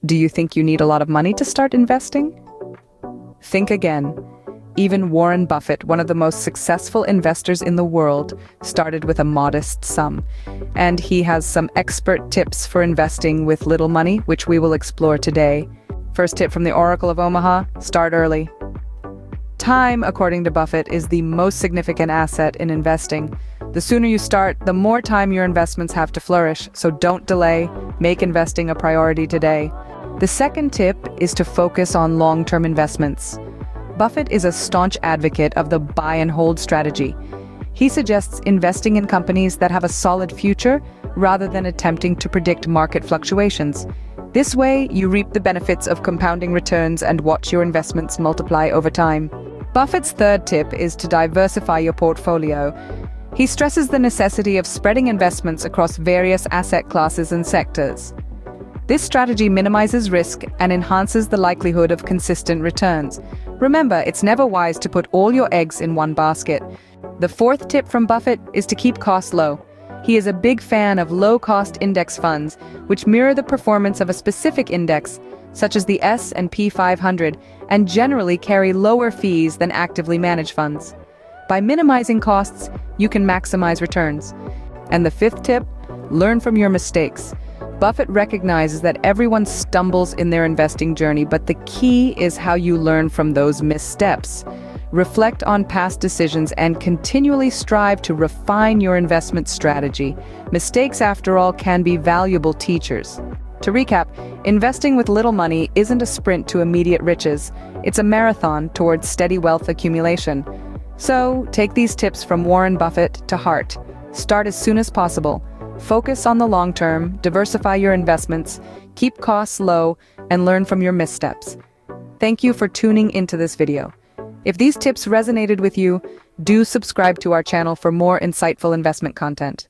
Do you think you need a lot of money to start investing? Think again. Even Warren Buffett, one of the most successful investors in the world, started with a modest sum. And he has some expert tips for investing with little money, which we will explore today. First tip from the Oracle of Omaha: start early. Time, according to Buffett, is the most significant asset in investing. The sooner you start, the more time your investments have to flourish, so don't delay. Make investing a priority today. The second tip is to focus on long-term investments. Buffett is a staunch advocate of the buy and hold strategy. He suggests investing in companies that have a solid future rather than attempting to predict market fluctuations. This way, you reap the benefits of compounding returns and watch your investments multiply over time. Buffett's third tip is to diversify your portfolio. He stresses the necessity of spreading investments across various asset classes and sectors. This strategy minimizes risk and enhances the likelihood of consistent returns. Remember, it's never wise to put all your eggs in one basket. The fourth tip from Buffett is to keep costs low. He is a big fan of low-cost index funds, which mirror the performance of a specific index, such as the S&P 500, and generally carry lower fees than actively managed funds. By minimizing costs, you can maximize returns. And the fifth tip: learn from your mistakes. Buffett recognizes that everyone stumbles in their investing journey, but the key is how you learn from those missteps. Reflect on past decisions and continually strive to refine your investment strategy. Mistakes, after all, can be valuable teachers. To recap, investing with little money isn't a sprint to immediate riches. It's a marathon towards steady wealth accumulation. So, take these tips from Warren Buffett to heart. Start as soon as possible. Focus on the long term, diversify your investments, keep costs low, and learn from your missteps. Thank you for tuning into this video. If these tips resonated with you, do subscribe to our channel for more insightful investment content.